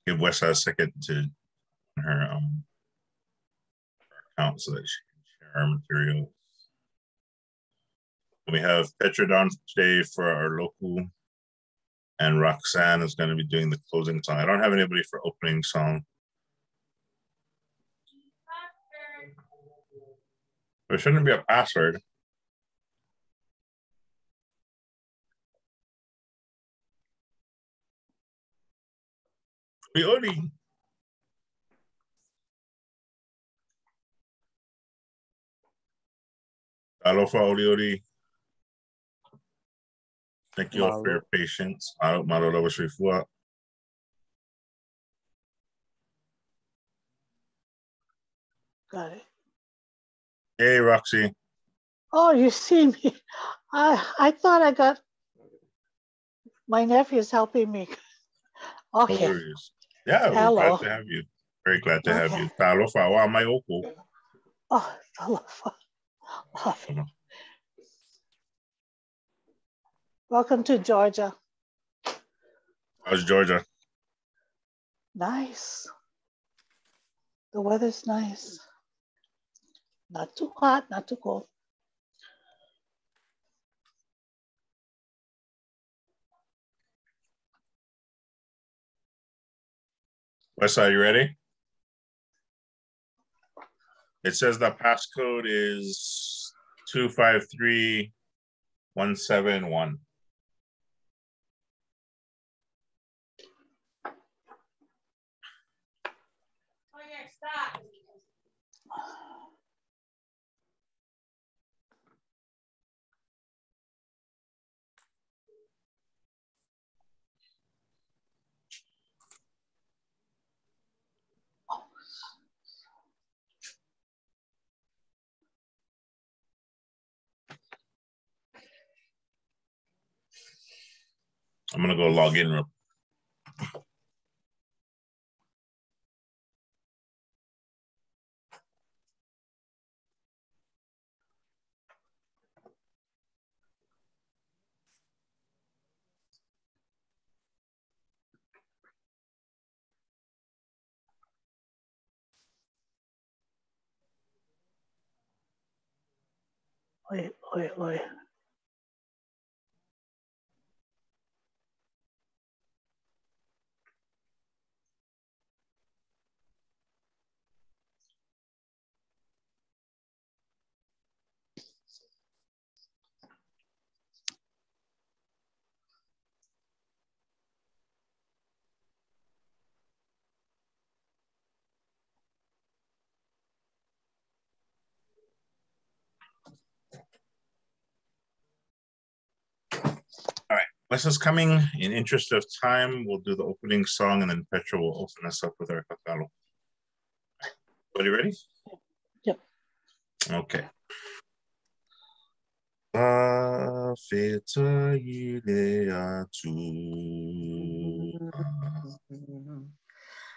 give Wessa a second to her account so that she can share our materials. We have Petrodon today for our local, and Roxanne is going to be doing the closing song. I don't have anybody for opening song. There shouldn't be a password. Ori. Alofa Ori. Thank you all for your patience. Got it. Hey, Roxy. Oh, you see me. I thought I got, my nephew's helping me. Okay. No yeah, hello. We're glad to have you. Very glad to have you. Alofa wa mai oko. Oh, alofa. Welcome to Georgia. How's Georgia? Nice. The weather's nice. Not too hot, not too cold. Westside, you ready? It says the passcode is 253171. Stop. I'm gonna go log in real. Oi. All right, Wes coming. In interest of time, we'll do the opening song, and then Petra will open us up with our kakalo. Are you ready? Yep. Okay. Faafetai le Atua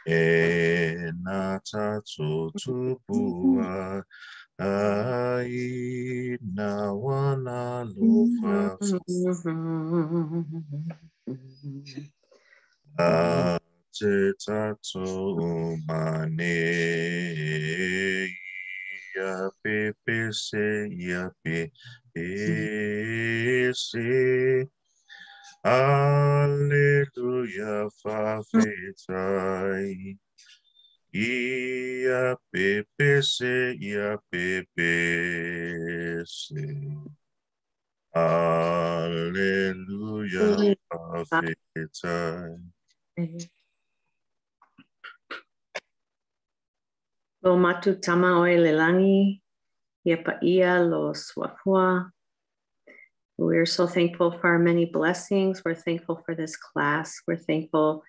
e na tatou tupua ai na wana lofa a te tatou mane ia pepe se ia pepe se Alleluia Faafetai ia pepe se Alleluia Faafetai. Lo matu tama oe lelangi, ia paia lo swafua. We're so thankful for our many blessings. We're thankful for this class. We're thankful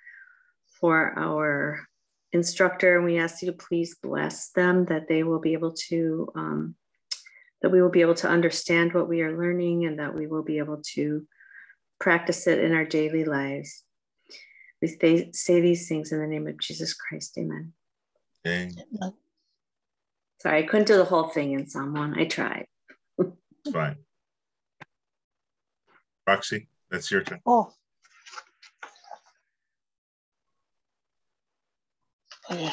for our instructor. We ask you to please bless them, that they will be able to, that we will be able to understand what we are learning, and that we will be able to practice it in our daily lives. We say these things in the name of Jesus Christ. Amen. Amen. Sorry, I couldn't do the whole thing in Psalm 1. I tried. It's fine. Roxy, that's your turn. Oh. Okay.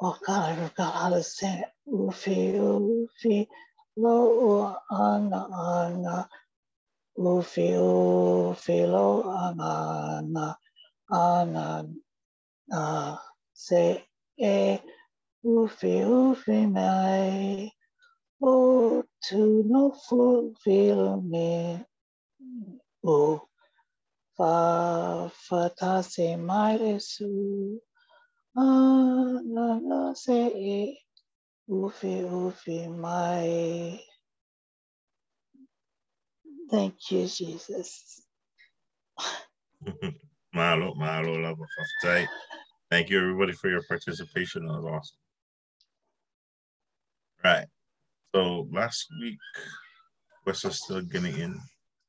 Oh God, I forgot how to sing it. Ufi, ufi, lo, ana. Ufi, ufi, lo, ana. Say, ufi, ufi, mai. Oh, to no fulfill me. Oh, Faafetai se mai Yesu. Se ufi mai. Thank you, Jesus. Mahalo, love Faafetai. Thank you, everybody, for your participation. That was awesome. Right. So last week, Wes is still getting in.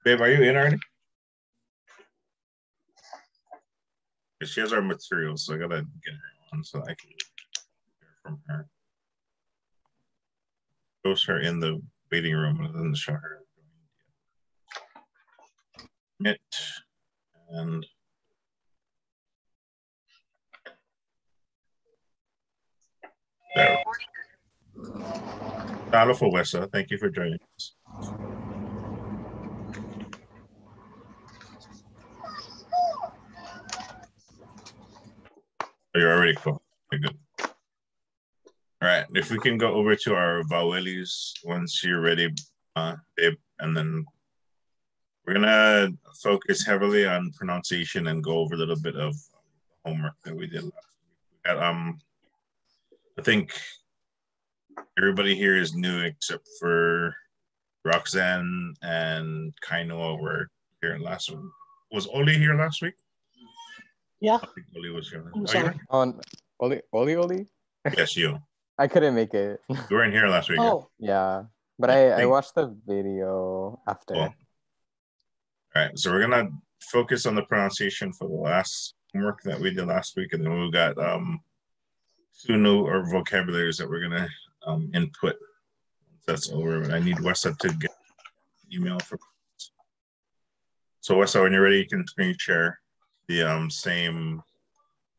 Babe, are you in already? She has our material, so I gotta get her on so I can hear from her. Post her in the waiting room and then show her. It and there. Talofa Wesa, thank you for joining us. Oh, you're already cool. Okay, good. All right, if we can go over to our vowelies once you're ready, babe, and then we're gonna focus heavily on pronunciation and go over a little bit of homework that we did last week. We got, I think everybody here is new except for Roxanne and Kainoa were here last week. Was Oli here last week? Yeah. I think Oli was here. I'm sorry. On Oli? Yes, you. I couldn't make it. You weren't here last week. Oh. Yeah. But I watched the video after. Cool. All right. So we're gonna focus on the pronunciation for the last homework that we did last week, and then we've got two new or vocabularies that we're gonna input. Once that's over, I need Wesa to get email for. So Wesa, when you're ready, you can screen share the same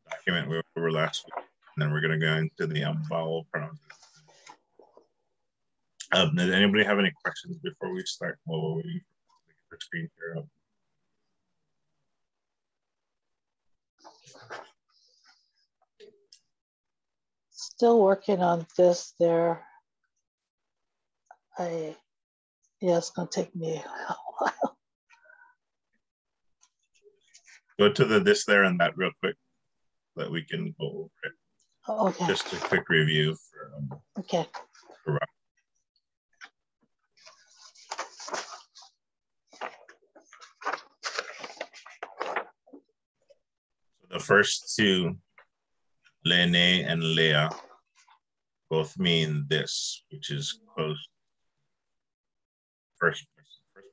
document we were last week, and then we're gonna go into the vowel pronunciation. Did anybody have any questions before we start? While we're waiting for screen share up. Still working on this there. It's gonna take me a while. Go to the this, there, and that real quick, so that we can go over it. Okay. Just a quick review for okay. For the first two, Lene and Leah, both mean this, which is close. First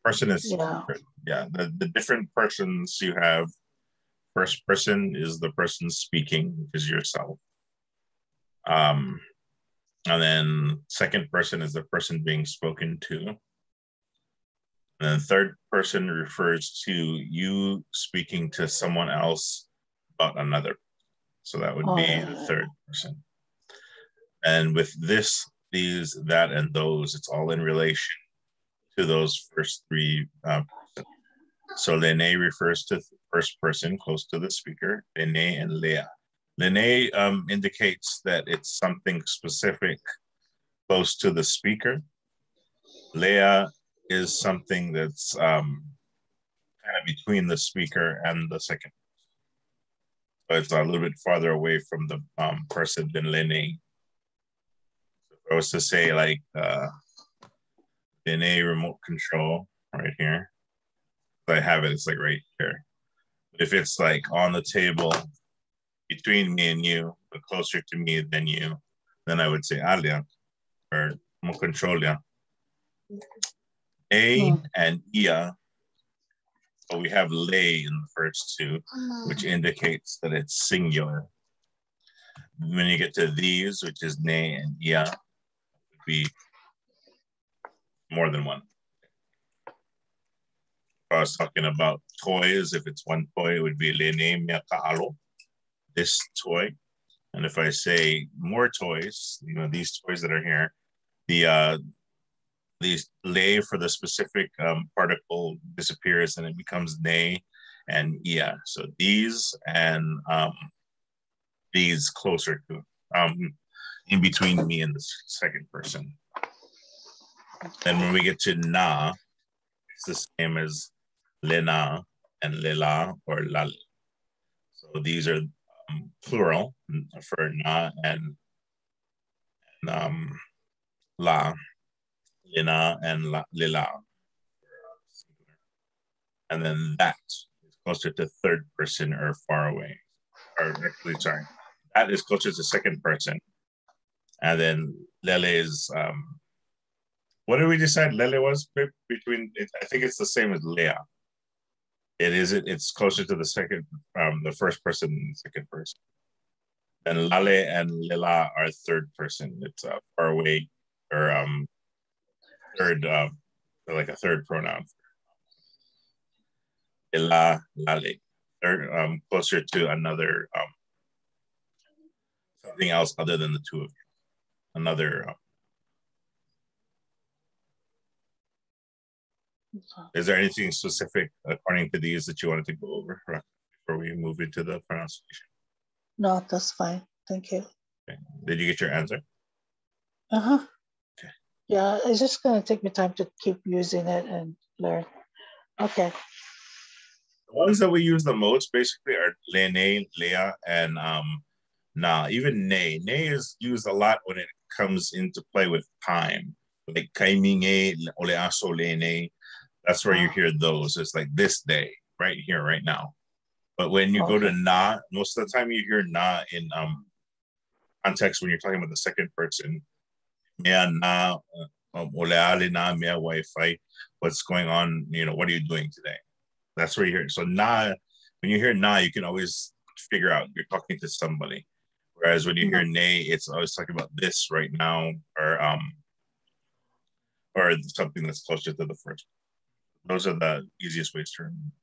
person is the different persons you have. First person is the person speaking, which is yourself. And then second person is the person being spoken to. And then third person refers to you speaking to someone else about another. So that would be the third person. And with this, these, that, and those, it's all in relation to those first three persons. So Lene refers to the first person close to the speaker, Lene and Leah. Lene indicates that it's something specific close to the speaker. Leah is something that's kind of between the speaker and the second. So it's a little bit farther away from the person than Lene. So if I was to say like Lene remote control right here, I have it, it's like right here. But if it's like on the table between me and you, but closer to me than you, then I would say Alia or mo controlia. A and Ia, but we have lay in the first two, which indicates that it's singular. When you get to these, which is ne and Ia, it would be more than one. If I was talking about toys, if it's one toy, it would be lene mea ka'alo. this toy. And if I say more toys, you know, these toys that are here, these lay for the specific particle disappears and it becomes ne and ia. So these and these closer to in between me and the second person. Then when we get to na, it's the same as lena and lela or lale. So these are plural for na and la, lena and lela. And then that is closer to third person or far away. Or actually, sorry, that is closer to second person. And then lele is, what did we decide lele was between, I think it's the same as lea. It's closer to the second, the first person and the second person. Then lale and lela are third person. It's far away or third, like a third pronoun. Lela, lale. They're closer to another, something else other than the two of you. Another. Is there anything specific according to these that you wanted to go over before we move into the pronunciation? No, that's fine. Thank you. Okay. Did you get your answer? Uh-huh. Okay. Yeah, it's just going to take me time to keep using it and learn. Okay. The ones that we use the most basically are lene, lea, and na. Even ne. Ne is used a lot when it comes into play with time. Like kaiminge, oleaso lene. That's where you hear those. It's like this day, right here, right now. But when you go to na, most of the time you hear na in context when you're talking about the second person. Mea na, oleale na, mea Wi-Fi. What's going on? You know, what are you doing today? That's where you hear it. So na, when you hear na, you can always figure out you're talking to somebody. Whereas when you hear ne, it's always talking about this right now, or something that's closer to the first. Those are the easiest ways to remember.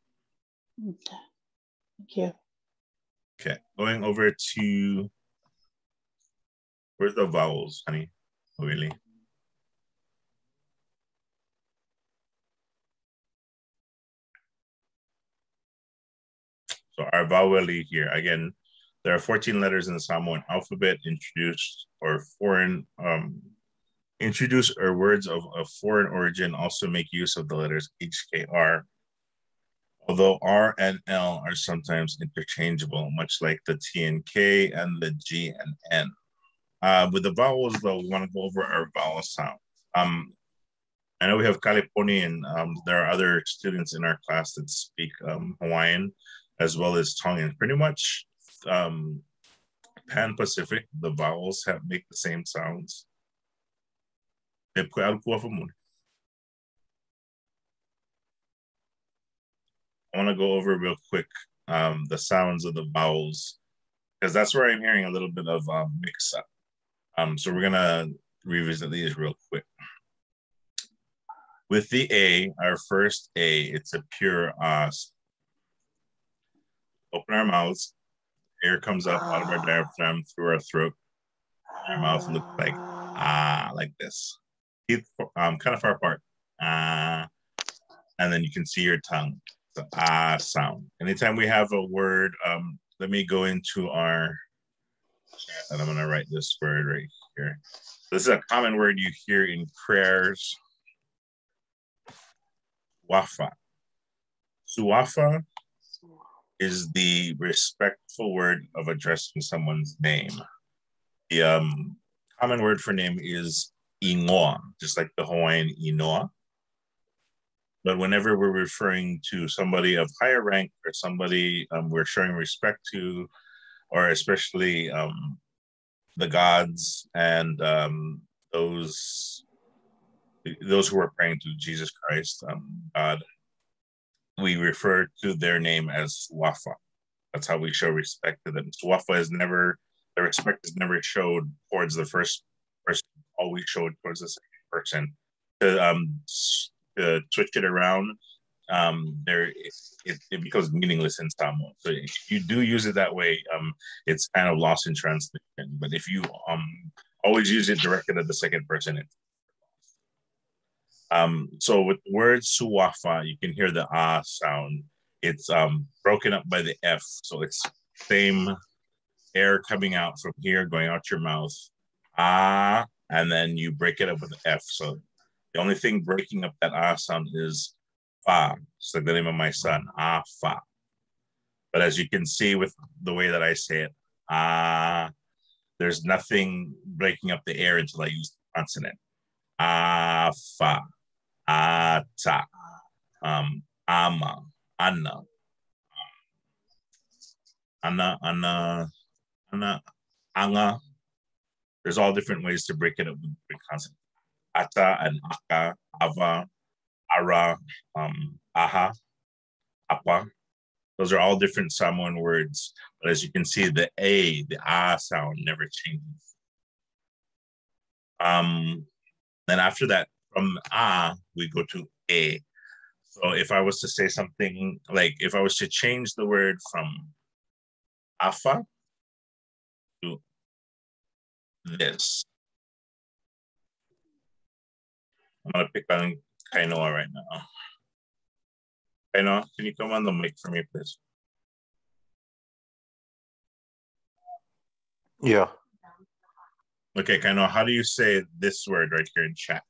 Okay. Thank you. Okay, going over to, where's the vowels, honey? Oh, really? So our vowel here, again, there are 14 letters in the Samoan alphabet. Introduced or words of a foreign origin also make use of the letters H, K, R. Although R and L are sometimes interchangeable, much like the T and K and the G and N. With the vowels, though, we want to go over our vowel sound. I know we have Kaliponi, and there are other students in our class that speak Hawaiian as well as Tongan. Pretty much Pan-Pacific, the vowels make the same sounds. I want to go over real quick the sounds of the vowels, because that's where I'm hearing a little bit of mix up. So we're gonna revisit these real quick. With the A, our first A, it's a pure open our mouths, air comes up out of our diaphragm through our throat. Our mouth looks like this. Teeth kind of far apart. And then you can see your tongue. The sound. Anytime we have a word, let me go into our chat and I'm gonna write this word right here. This is a common word you hear in prayers. Wafa. Suwafa is the respectful word of addressing someone's name. The common word for name is ingoa, just like the Hawaiian inoa. But whenever we're referring to somebody of higher rank or somebody we're showing respect to, or especially the gods and those who are praying to Jesus Christ, God, we refer to their name as Wafa. That's how we show respect to them. So Wafa is never, the respect is never showed towards the first person, always showed towards the second person. To switch it around, it becomes meaningless in Samoan. So if you do use it that way, it's kind of lost in translation. But if you always use it directed at the second person, so with the word suwafa, you can hear the ah sound. It's broken up by the F, so it's same air coming out from here, going out your mouth, ah, and then you break it up with the F. So the only thing breaking up that ah sound is fa. It's like the name of my son, ah fa. But as you can see with the way that I say it, ah, there's nothing breaking up the air until I use the consonant. Ah fa, ah ta, ama, anna, anna, anga. There's all different ways to break it up with consonants. Ata and aka, ava, ara, aha, apa. Those are all different Samoan words. But as you can see, the A, the ah sound never changes. Then after that, from ah, we go to A. So if I was to say something, like if I was to change the word from afa to this, I'm gonna pick on Kainoa right now. Kainoa, can you come on the mic for me, please? Yeah. Okay, Kainoa, how do you say this word right here in chat?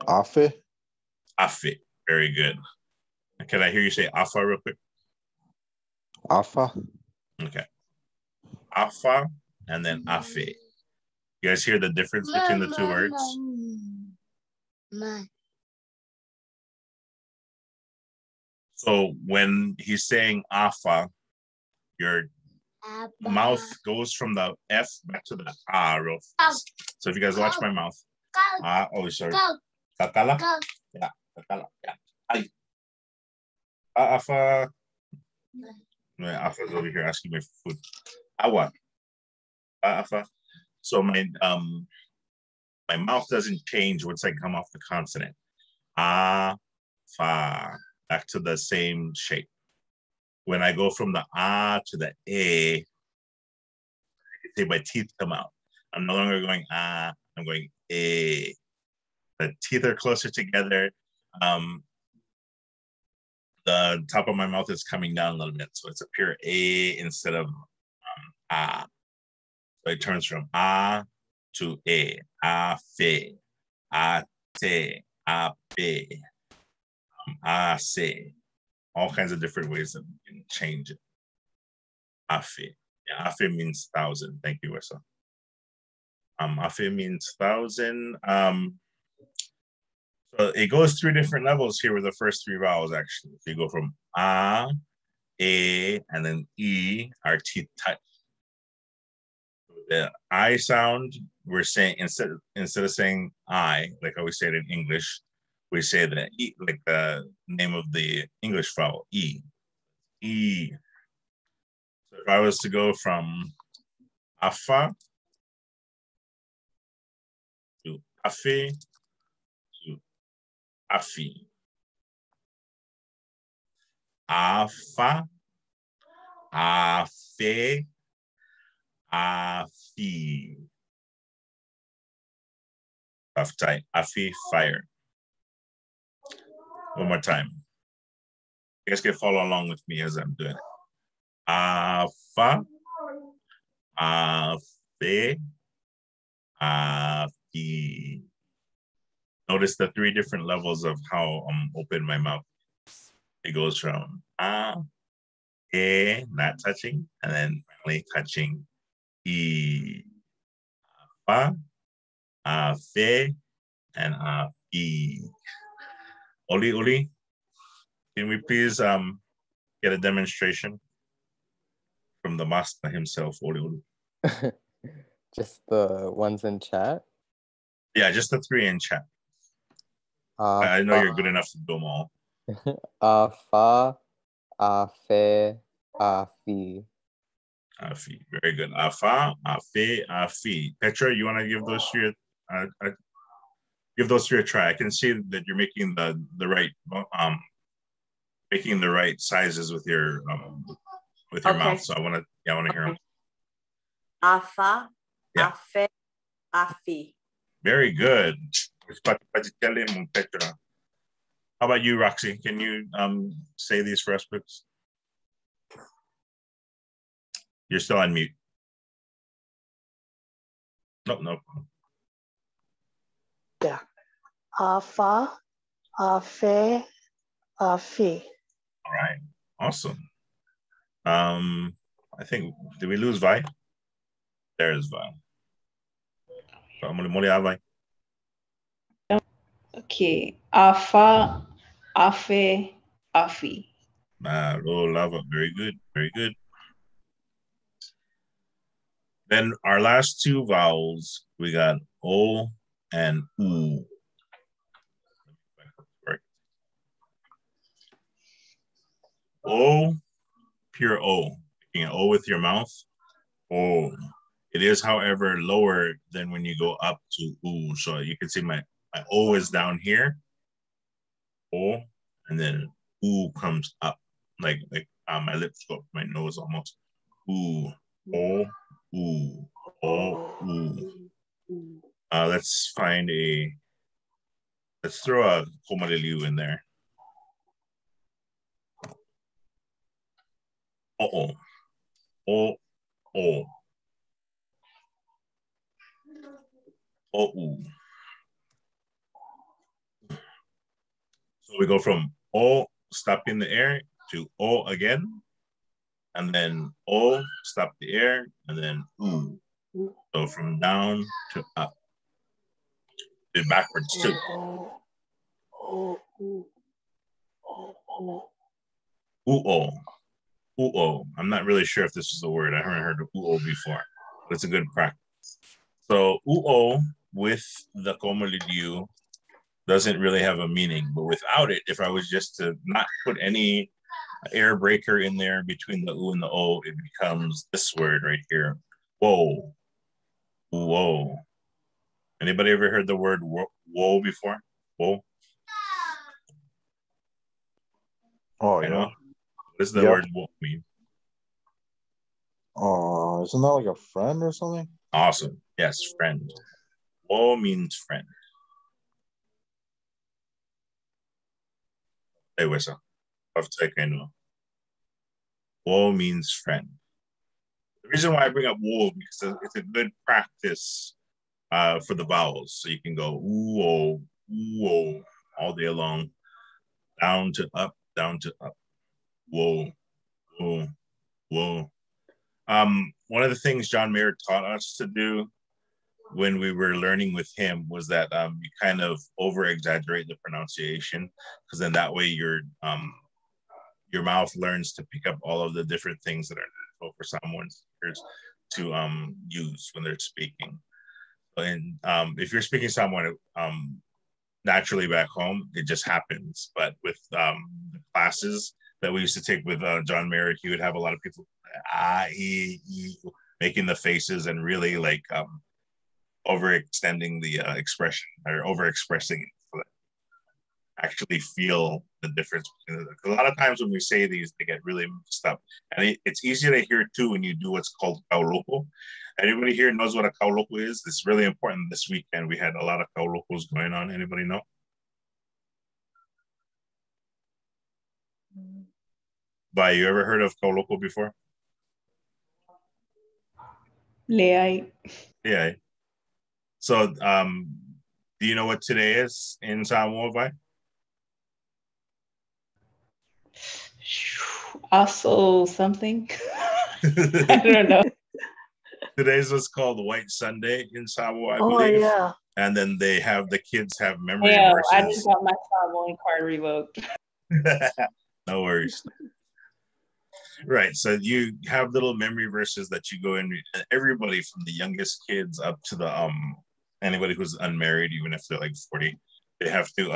Afe. Afe. Very good. Can I hear you say afa real quick? Afa. Okay. Afa and then afe. You guys hear the difference between the two words? So when he's saying afa, your mouth goes from the F back to the ah real fast. So if you guys watch my mouth. Ah, oh, sorry. Kakala? Yeah, kakala. Yeah. Ay. Afa. Afa's over here asking me for food. Awa. Afa. So my mouth doesn't change once I come off the consonant. Ah, fa. Back to the same shape. When I go from the ah to the a, say my teeth come out. I'm no longer going ah, I'm going a. The teeth are closer together. The top of my mouth is coming down a little bit. So it's a pure a instead of ah. So it turns from ah to a. Ah, fe, ah, te, ah, be, ah, se. All kinds of different ways that we can change it. Afe. Yeah, afe means 1,000. Thank you, Wessa. Afe means 1,000. So it goes through different levels here with the first three vowels, actually. So you go from a, and then e, our teeth touch. The I sound, we're saying, instead of saying I, like how we say it in English, we say the E, like the name of the English vowel, E. E. So if I was to go from afa to afe to afi. Afa, afe, afi. Faafetai, afi, fire. One more time. You guys can follow along with me as I'm doing it. Afa, afe, afi. Notice the three different levels of how I'm open my mouth. It goes from not touching, and then finally touching e. Afa, afe, and afi. Oli, can we please get a demonstration from the master himself, Oli? Just the ones in chat? Yeah, just the three in chat. I know you're good enough to do them all. Afa, afe, afi. Afi, very good. Afa, afe, afi. Petra, you want to give those to your give those three a try. I can see that you're making the right sizes with your mouth. So I want to hear them. Afa, afe, afi. Very good. How about you, Roxy? Can you say these for us, please? You're still on mute. No. Yeah. Afa, afe, afi. All right. Awesome. I think, did we lose Vi? There's Vi. Okay. Afa, afe, afi. Lava. Very good. Very good. Then our last two vowels, we got O and U. O, pure O. Making an O with your mouth. O. It is, however, lower than when you go up to U. So you can see my O is down here. O, and then U comes up. Like my lips go up my nose almost. U. O. U. O. U. Let's throw a komaliliu in there. O. O. O. O. So we go from O, stop in the air, to O again, and then O, stop the air, and then U. So from down to up. Do backwards too. U-O. U-O. I'm not really sure if this is a word. I haven't heard of U-O before, but it's a good practice. So U-O with the komaliliu doesn't really have a meaning, but without it, if I was just to not put any air breaker in there between the U and the O, it becomes this word right here. Whoa. Whoa. Anybody ever heard the word whoa before? Whoa. Oh, yeah. What does the word whoa mean? Oh, isn't that like a friend or something? Awesome. Yes, friend. Whoa means friend. Hey, what's up? Faafetai. Whoa means friend. The reason why I bring up whoa because it's a good practice for the vowels. So you can go whoa, whoa all day long, down to up, whoa, whoa, whoa. One of the things John Mayer taught us to do when we were learning with him was that you kind of over exaggerate the pronunciation because then that way your mouth learns to pick up all of the different things that are difficult for someone's ears to use when they're speaking. And if you're speaking to someone naturally back home, it just happens. But with the classes that we used to take with John Merrick, he would have a lot of people making the faces and really like overextending the expression or overexpressing it so that actually feel the difference. A lot of times when we say these, they get really mixed up. And it's easier to hear too when you do what's called kauloko. Anybody here knows what a kauloko is? It's really important this weekend. We had a lot of kaulokos going on. Anybody know? Bai, you ever heard of kauloko before? Leai. Yeah. So, do you know what today is in Samoa, Bai? Also something. I don't know. Today's what's called White Sunday in Samoa, I Oh, believe. yeah. And then the kids have memory Yeah, verses. I just got my Samoan card revoked. No worries. Right. So you have little memory verses that you go in. Everybody from the youngest kids up to the anybody who's unmarried, even if they're like 40, they have to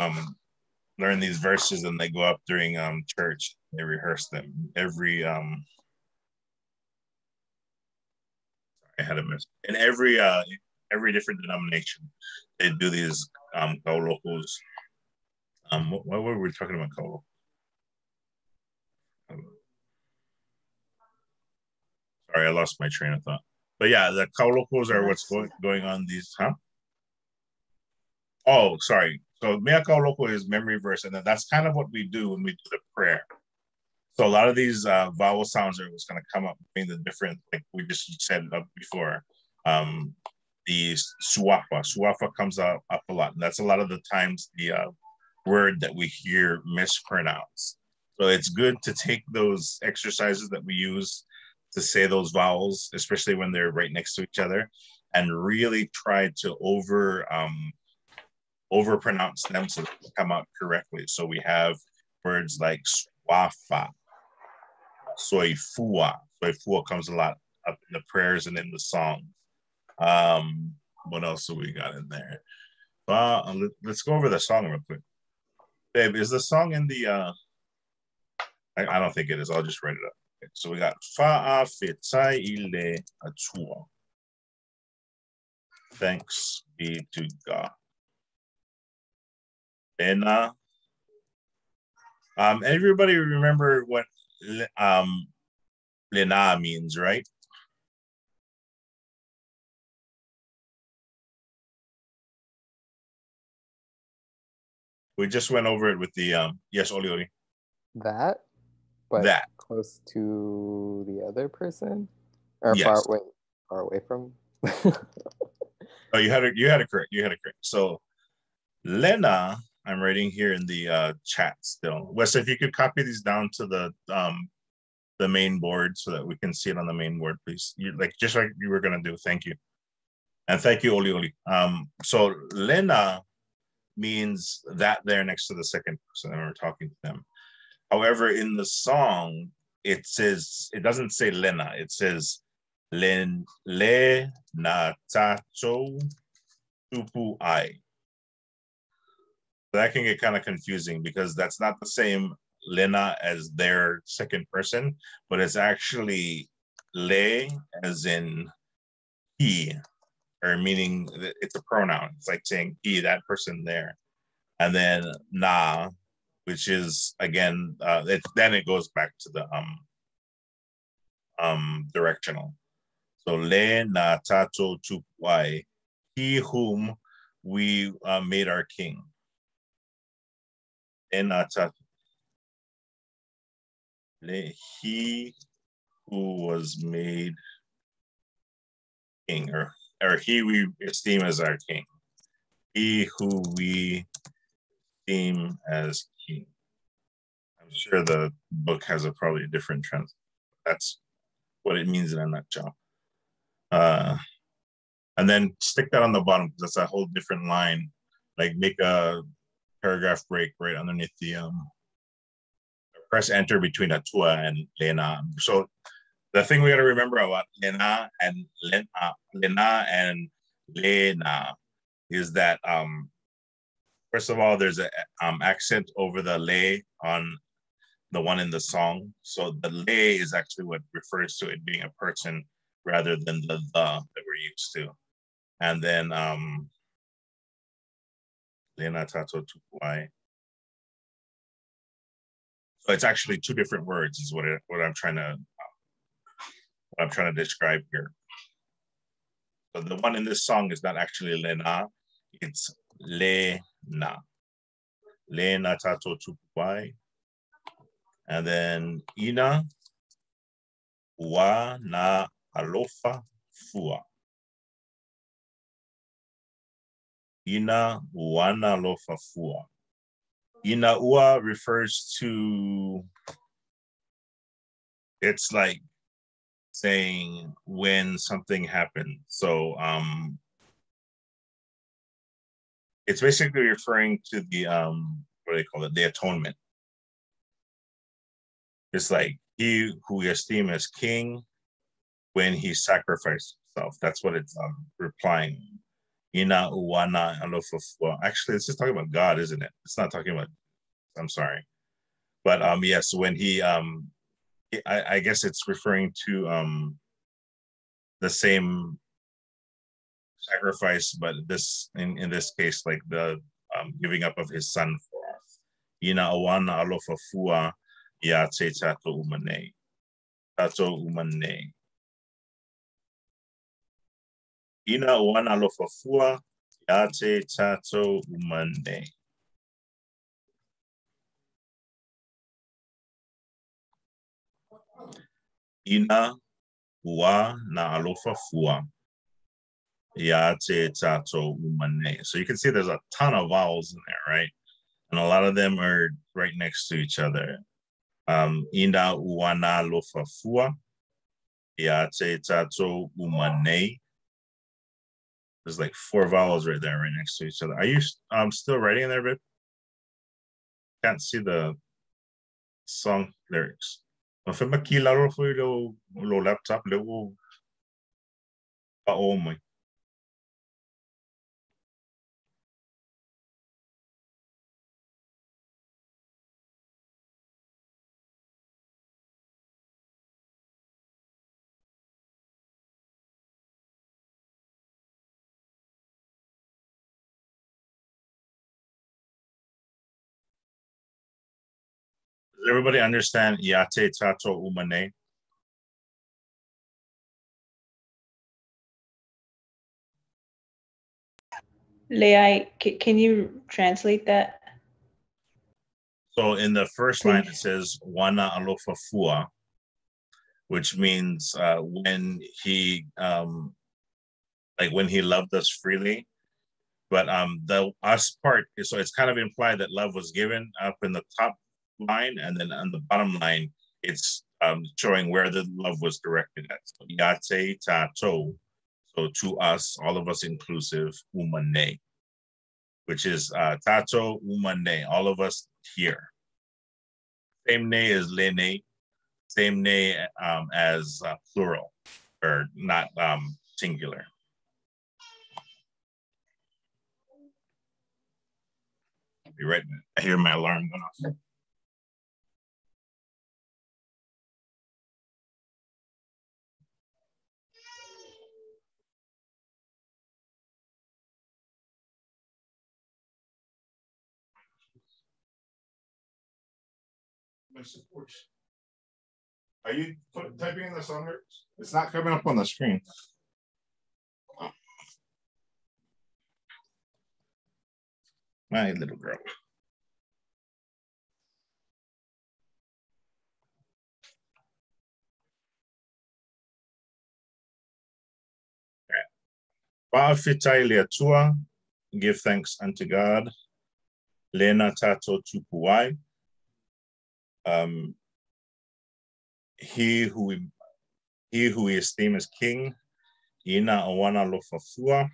learn these verses and they go up during church. They rehearse them every I had a miss. And every every different denomination, they do these kaulokos. What were we talking about kauloko? Sorry, I lost my train of thought. But yeah, the kaulokos are what's going on these, huh? Oh, sorry. So mea kauloko is memory verse, and then that's kind of what we do when we do the prayer. So a lot of these vowel sounds are what's going to come up between the different, like we just said before. The suafa. Suafa comes up a lot. And that's a lot of the times the word that we hear mispronounced. So it's good to take those exercises that we use to say those vowels, especially when they're right next to each other, and really try to over pronounce them so they come out correctly. So we have words like swafa, soifua. Soifua comes a lot up in the prayers and in the songs. What else do we got in there? Let's go over the song real quick. Babe, is the song in the I don't think it is. I'll just write it up. Okay, so we got Faafetai Atua. Thanks be to God. Lena. Everybody remember what Lena means, right? We just went over it with the yes, Oli. That, but that close to the other person, or yes. far away from. Oh, you had it correct. So Lena, I'm writing here in the chat still. Wes, if you could copy these down to the main board so that we can see it on the main board, please. Just like you were gonna do. Thank you. And thank you, Oli. So Lena means that there next to the second person, and we're talking to them. However, in the song, it doesn't say Lena, it says Le na tacho tupu ai. That can get kind of confusing because that's not the same Lena as their second person, but it's actually Le as in he, or meaning it's a pronoun. It's like saying he, that person there. And then na, which is again, then it goes back to the directional. So le na tato tupuai, he whom we made our king. Le na tato, he who was made king, or he we esteem as our king. He who we esteem as king. I'm sure the book has probably a different translation. That's what it means in a nutshell. And then stick that on the bottom because that's a whole different line. Like make a paragraph break right underneath the press enter between Atua and Lena. So the thing we got to remember about Lena and Lena is that first of all, there's an accent over the le on the one in the song. So the le is actually what refers to it being a person rather than the that we're used to. And then Lena Tato Tupuai. So it's actually two different words is what I'm trying to describe here. So the one in this song is not actually Lena, it's Lena. Lena Tato Tupuai. And then Ina Wa na Alofa Fua. Ina Wa na Alofa Fua. Ina Ua refers to, it's like saying when something happened. So it's basically referring to the what do they call it? The atonement. It's like he who we esteem as king when he sacrificed himself. That's what it's replying. Ina uwana alofafua. Actually, it's just talking about God, isn't it? It's not talking about, I'm sorry. But yes, when he I guess it's referring to the same sacrifice, but this in this case, like the giving up of his son for us. Ina awana alofa fua ya te tato umane. Tato umane. Ina awana alofa fua ya te tato umane. Ina ua na alofa fua ya te tato umane. So you can see there's a ton of vowels in there, right? And a lot of them are right next to each other. Ina ua na alofa fua ya te tato umane. There's like 4 vowels right there, right next to each other. Are you still writing in there, babe? Can't see the song lyrics. Lo laptop lo pa Does everybody understand yate tato umane? Leai, can you translate that? So in the first line, it says wana alofa fua, which means when he when he loved us freely. But the us part, so it's kind of implied that love was given up in the top line, and then on the bottom line, it's showing where the love was directed at. So yate tato, so to us, all of us inclusive, umane, which is tato umane, all of us here. Same ne as lene, same ne as plural, or not singular. I'll be right back. I hear my alarm going off. My support. Are you typing in the song lyrics? It's not coming up on the screen. Oh. My little girl. Faafetai le Atua, give thanks unto God. Lena tato tupuai. He who we esteem as king. Ina awana lofafua.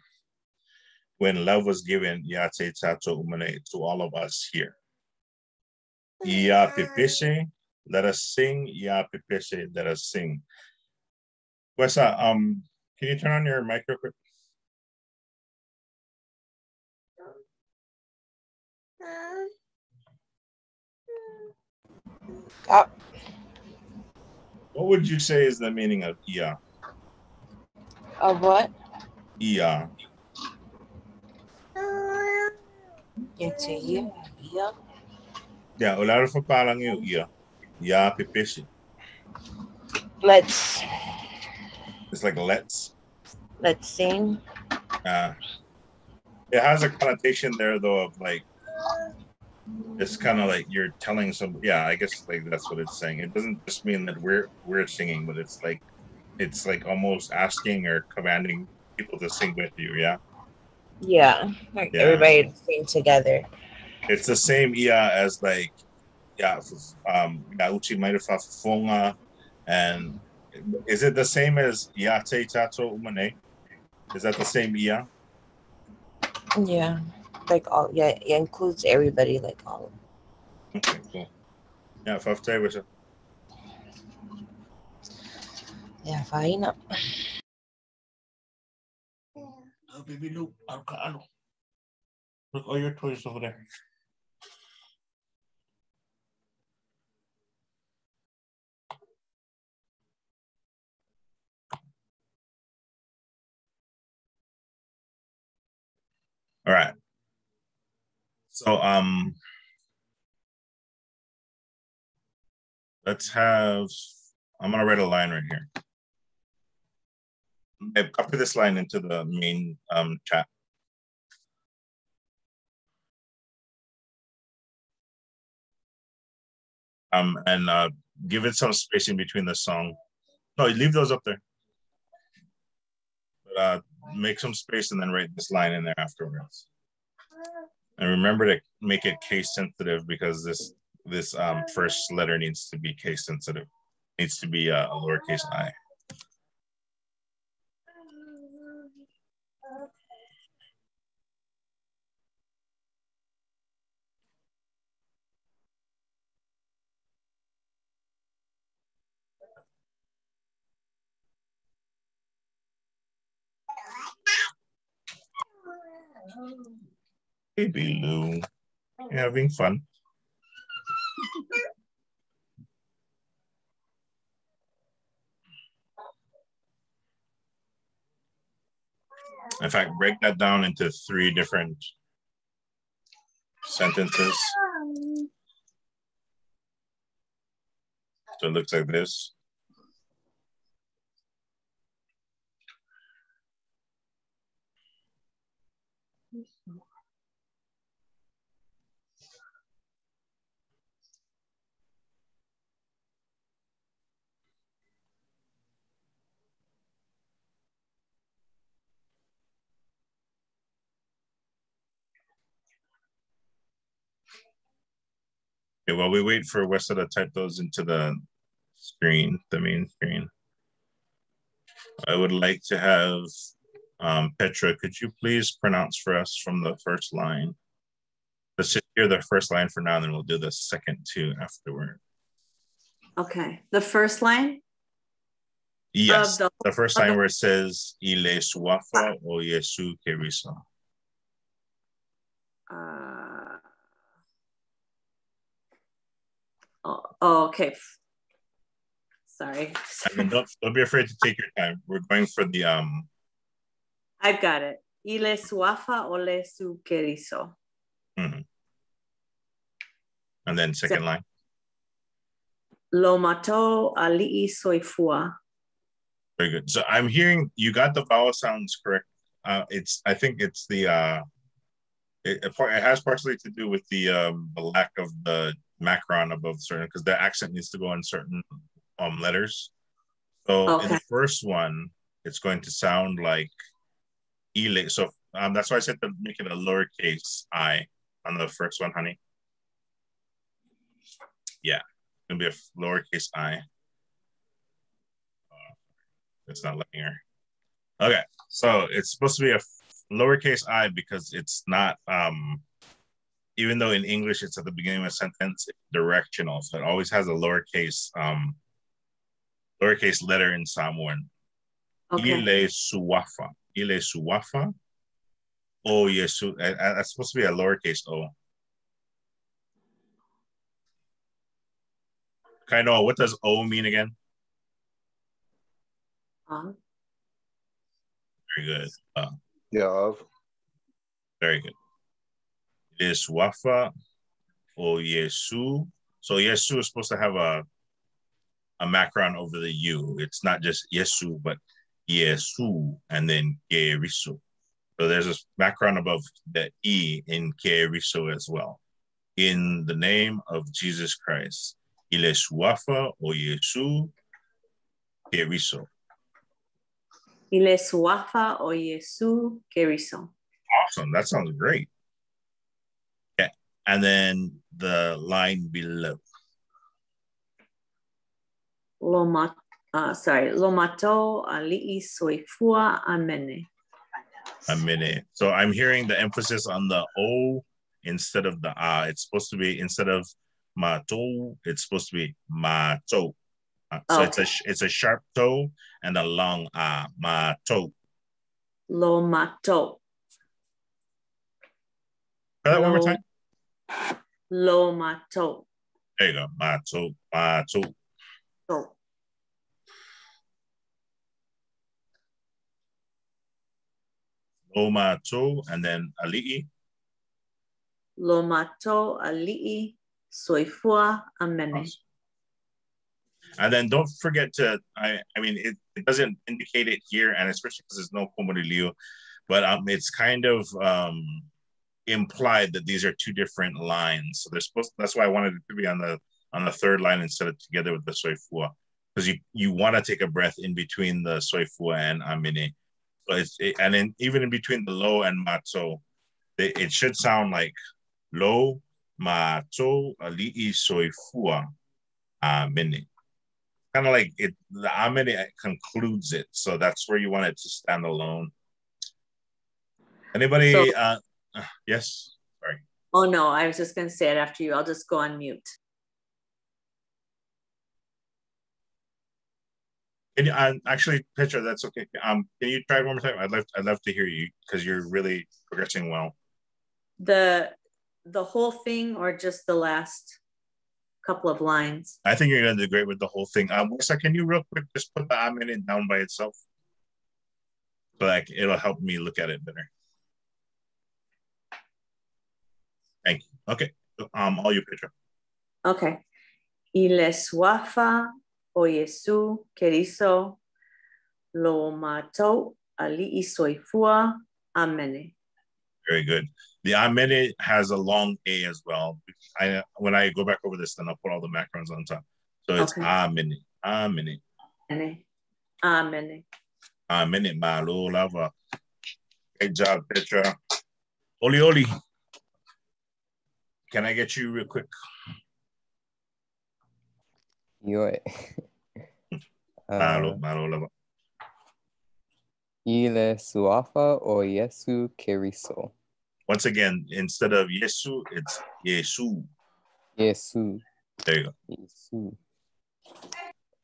When love was given, yate tato umane, to all of us here. Ya pepeshe, let us sing. Ya pepeshe, let us sing. Wesa, can you turn on your mic real quick? What would you say is the meaning of iya? Of what? Iya. It's a year. Yeah. Yeah, olaro fa palang yung iya. Ya pepeshe. Let's It's like let's sing. It has a connotation there though of like, it's kind of like you're telling some, yeah, I guess like that's what it's saying. It doesn't just mean that we're singing, but it's like almost asking or commanding people to sing with you. Yeah. Yeah, like everybody sing together. It's the same as like uchi mairufa fonga, and is it the same as yate tato umane? Is that the same iya? Yeah, like all. Yeah, it includes everybody. Like all. Okay, cool. Yeah, Faafetai was it? Yeah, fine. Oh, baby, look, look, all your toys over there. All right. So let's have, I'm gonna write a line right here. Babe, copy this line into the main chat. And give it some space in between the song. No, leave those up there. But make some space and then write this line in there afterwards. And remember to make it case sensitive because this first letter needs to be case sensitive. Needs to be a lowercase I. Baby Lou, you're having fun. In fact, break that down into 3 different sentences. So it looks like this. Okay, while we wait for Wessa to type those into the screen, the main screen, I would like to have Petra, could you please pronounce for us from the first line? Let's just hear the first line for now, and then we'll do the second 2 afterward. Okay, the first line? Yes, the first line where it says, Ile suafa o Yesu keriso. Okay. Sorry. And don't be afraid to take your time. We're going for the I've got it. Ile suafa o le su queriso. And then second line. Lo mató ali'i soifua. Very good. So I'm hearing you got the vowel sounds correct. I think it's the it has partially to do with the lack of the macron above certain, because the accent needs to go on certain letters. So in the first one, it's going to sound like ile. So that's why I said to make it a lowercase I on the first one, honey. Yeah, it's gonna be a lowercase I. It's not letting her. Okay, so it's supposed to be a lowercase I because it's not, even though in English it's at the beginning of a sentence, it's directional. So it always has a lowercase letter in Samoan. Okay. Ile suafa. Ile suafa. O Yesu. That's supposed to be a lowercase O. Kind of, what does O mean again? Very good. Yeah. Very good. Ile suafa o Yesu. So Yesu is supposed to have a macron over the U. It's not just Yesu, but Yesu and then Keriso. So there's a macron above the E in Keriso as well. In the name of Jesus Christ. Ile suafa o Yesu Keriso. Ile suafa o Yesu Keriso. Awesome. That sounds great. Okay. And then the line below. Lo mató ali'i soifua amene. Amene. So I'm hearing the emphasis on the O instead of the A. It's supposed to be, instead of mato, it's supposed to be mato. So it's a sharp toe and a long A. Mato. Lo mató. Try that one more time. Lo mató. There you go. Mato. Mato. Oh. Lo mato, and then ali'i. Lo mato ali'i soifua amene. Awesome. And then don't forget to, I mean, it doesn't indicate it here, and especially because there's no komoriliu, but it's kind of implied that these are two different lines. So they're supposed. That's why I wanted it to be on the third line instead of together with the soifua, because you want to take a breath in between the soifua and amine. But even in between the lo and mato, it should sound like lo mato ali'i soifua amine. Kind of like it, the amine concludes it, so that's where you want it to stand alone. Anybody? So, yes. Sorry. Oh no, I was just going to say it after you. I'll just go on mute. Can you, actually, Petra, that's okay. Can you try it one more time? I'd love to hear you because you're really progressing well. The whole thing, or just the last couple of lines? I think you're gonna do great with the whole thing. Lisa, can you real quick just put the amine down by itself? So like it'll help me look at it better. Thank you. Okay. All you, Petra. Okay. Y les wafa o Yesu querizo lo mato ali'i soifua amene. Very good. The amene has a long A as well. When I go back over this, then I'll put all the macrons on top. So it's amene, amene. Amene. Amene, malo lava. Great job, Petra. Oli. Can I get you real quick? Malo lava. Ile suafa o Yesu querizo. Once again, instead of Yesu, it's Yesu. Yesu. There you go. Yesu.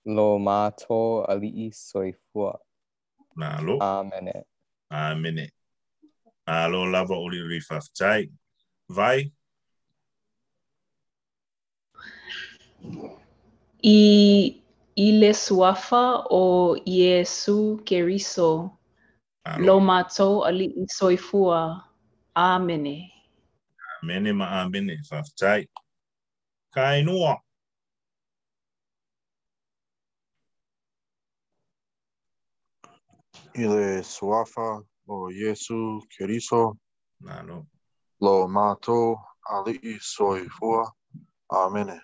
Lo mato ali'i soifua. Malo. Amene. Amene. Malo lava oli Faafetai. Vai. Ile suafa o Yesu querizo. Lo mato ali'i soifua. Amene. Amene ma amene. Faafetai. Kainua. Ile suafa o Yesu querizo. Malo. Lo mato ali'i soifua. Amene.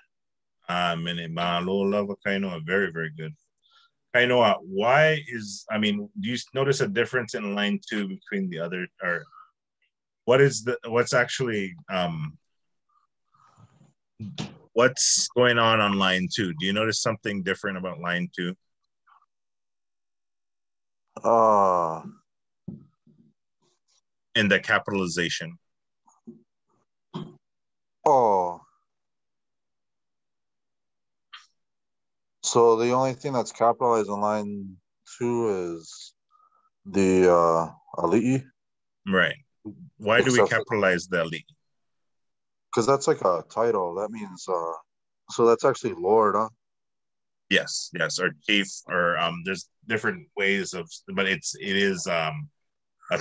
Amene. Malo lava kainoa. Very, very good. Kainoa, why is, do you notice a difference in line 2 between the other, or what's actually, what's going on line 2? Do you notice something different about line 2? In the capitalization. Oh. So the only thing that's capitalized in line 2 is the ali'i. Right. Why do we capitalize the ali'i? Because that's like a title. That means so that's actually Lord, huh? Yes, or chief, or there's different ways of, but it is a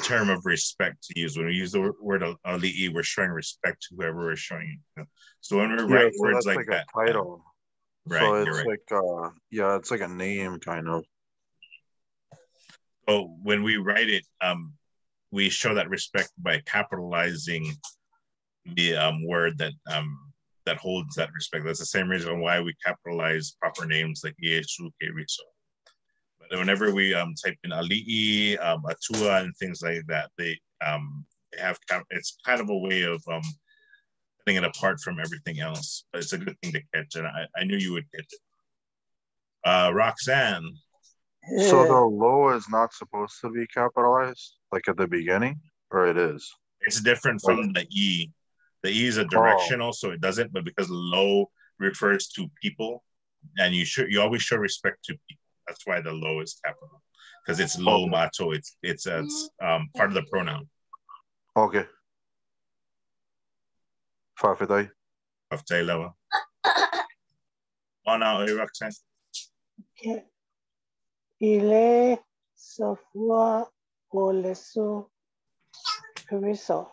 term of respect to use. When we use the word ali'i, we're showing respect to whoever we're showing. So when we write words like that, a title. Right, so it's right. like it's like a name kind of. So when we write it, we show that respect by capitalizing the word that holds that respect. That's the same reason why we capitalize proper names like Yesu querizo. But whenever we type in ali'i, Atua, and things like that, they have it's kind of a way of setting it apart from everything else. But it's a good thing to catch, and I knew you would catch it. Roxanne. So the lo is not supposed to be capitalized, like at the beginning, or it is? It's different from the E. The E is a directional, so it doesn't, but because lo refers to people, and you always show respect to people. That's why the lo is capital, because it's lo mato. It's part of the pronoun. Okay. Faafetai. Faafetai lava. Oh no, Roxanne. Okay. Ile sofua o lesu Cariso.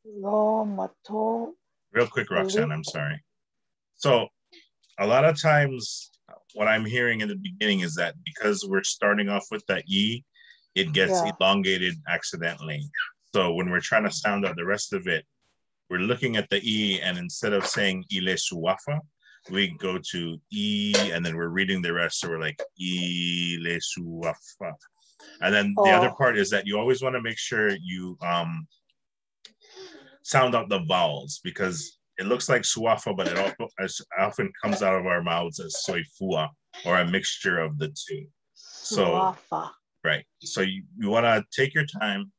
Lo mato. Real quick, Roxanne, I'm sorry. So a lot of times what I'm hearing in the beginning is that because we're starting off with the E, it gets elongated accidentally. So when we're trying to sound out the rest of it, we're looking at the E, and instead of saying ile suafa, we go to E, and then we're reading the rest. So we're like ile suafa. And then the other part is that you always want to make sure you sound out the vowels, because it looks like suafa, but it often comes out of our mouths as soifua, or a mixture of the two. Suafa. Right. So you want to take your time,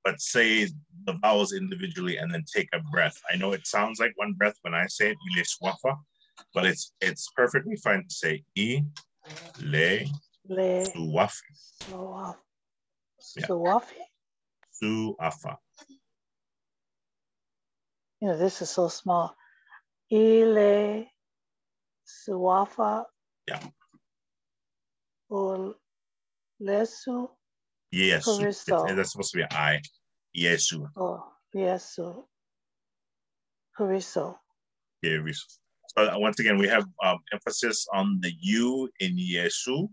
but say the vowels individually and then take a breath. I know it sounds like one breath when I say it, ile suafa, but it's perfectly fine to say I, le, suafi. Suafi? Suafa. You know, this is so small. Ile suafa. Yeah. Or lesu. Yes. That's supposed to be an I. Yesu. Oh, yesu. Cariso. Cariso. So once again, we have emphasis on the U in Yesu.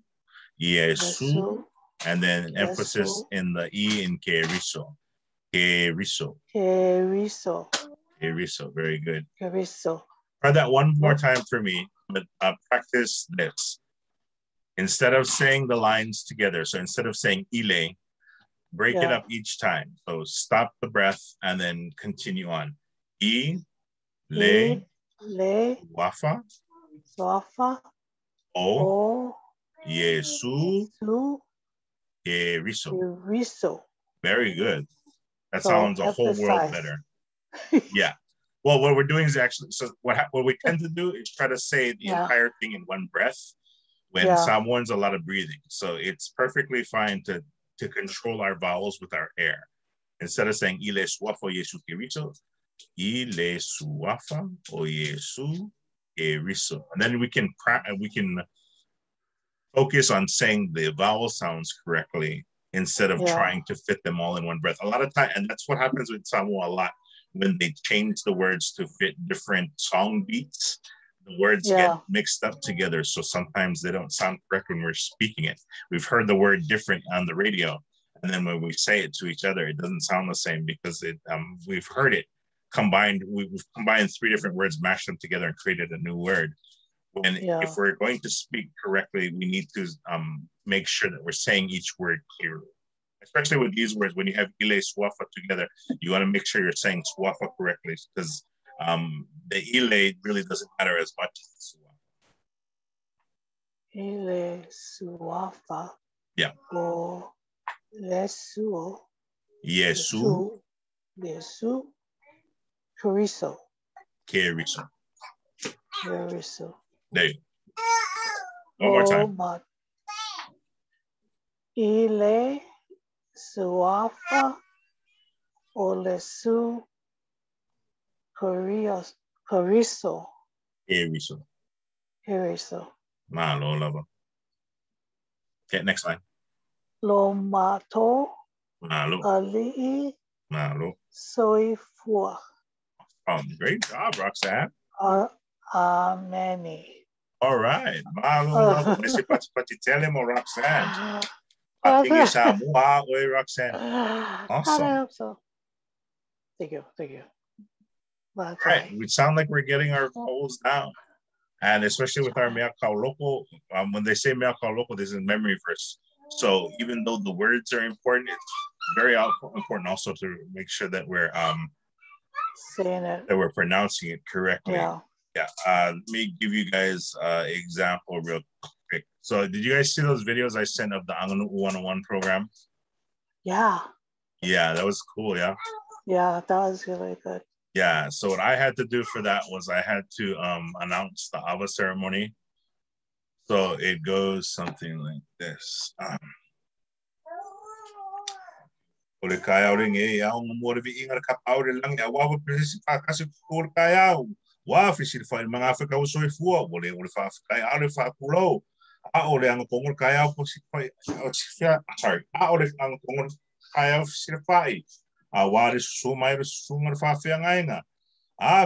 Yesu. And then emphasis in the E in Cariso. Cariso. Cariso. Cariso. Very good. Cariso. Try that one more time for me, but practice this. Instead of saying the lines together, so instead of saying ile, break it up each time. So stop the breath and then continue on. I, le, wafa, o, yesu, cariso. Very good. That sounds a whole world better. Yeah. Well, what we're doing is actually, so what we tend to do is try to say the entire thing in one breath when someone's a lot of breathing. So it's perfectly fine to control our vowels with our air. Instead of saying ile suafa yesu cariso, ile suafa o yesu cariso. And then we can focus on saying the vowel sounds correctly instead of trying to fit them all in one breath. A lot of time, and that's what happens with Samoa a lot, when they change the words to fit different song beats, the words get mixed up together. So sometimes they don't sound correct when we're speaking it. We've heard the word different on the radio, and then when we say it to each other, it doesn't sound the same because we've heard it combined. We've combined three different words, mashed them together, and created a new word. When if we're going to speak correctly, we need to make sure that we're saying each word clearly. Especially with these words, when you have ile suafa together, you want to make sure you're saying suafa correctly, because the ile really doesn't matter as much as the suafa. Ile suafa. Yeah. O lesu. Yesu. Yesu. Cariso. Cariso. Cariso. There you go. One more time. Ile suafa o lesu cariso. Cariso. Cariso. Malo, lover. Okay, next line. Lo mato. Malo. Ali. Malo. Soifua. Great job, Roxanne. Ameni. All right. Malo, lover. Mr. Patitele mo Roxanne. Roxanne. Awesome. I hope so. Thank you. All right. We sound like we're getting our vowels down. And especially with our mea kau loko, when they say mea kau loko, this is memory verse. So even though the words are important, it's very important also to make sure that we're saying it, that we're pronouncing it correctly. Yeah. Let me give you guys an example real quick. So did you guys see those videos I sent of the Anganu 101 program? Yeah. Yeah, that was cool. Yeah. Yeah, that was really good. Yeah, so what I had to do for that was I had to announce the Ava ceremony. So it goes something like this. Waris sumay sumar Faafetai.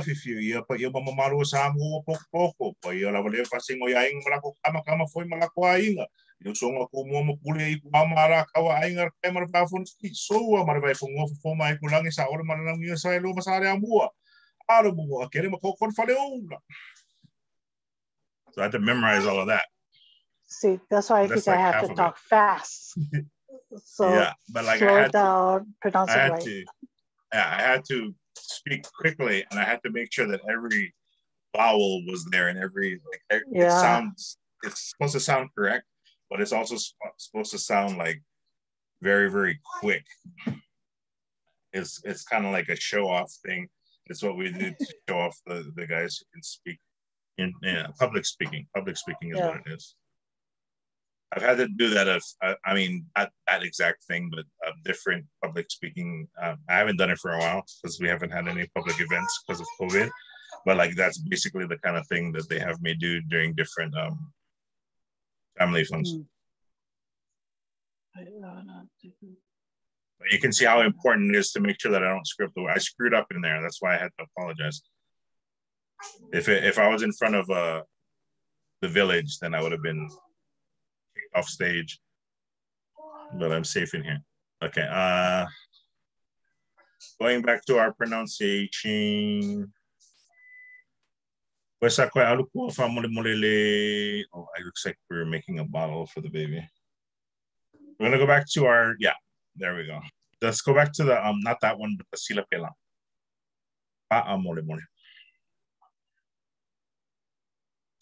Fifi, pa iyo mamamaro sa amo poko pa iyo la wale pasing o yaing malako kama foi malako ainga yo songa ko mo puli ko amara kawa ainga kemer bafun so amara vai fungo fo mai kulang sa ora manang yo sa lo masare amua aro mo akere mo kon faleonga. So I had to memorize all of that. See, that's why I think I have to talk fast. So yeah, but like slow it down, pronounce it right. I had to speak quickly, and I had to make sure that every vowel was there and every it sounds. It's supposed to sound correct, but it's also supposed to sound like very, very quick. It's kind of like a show off thing. It's what we do to show off the guys who can speak in public speaking. Public speaking is what it is. I've had to do that. I mean, not that exact thing, but different public speaking. I haven't done it for a while because we haven't had any public events because of COVID. But like that's basically the kind of thing that they have me do during different family functions. But you can see how important it is to make sure that I don't screw up the word. I screwed up in there. That's why I had to apologize. If I was in front of the village, then I would have been off stage, but I'm safe in here. Okay, going back to our pronunciation. Oh, it looks like we're making a bottle for the baby. We're gonna go back to our, there we go. Let's go back to the, not that one, but the sila pela.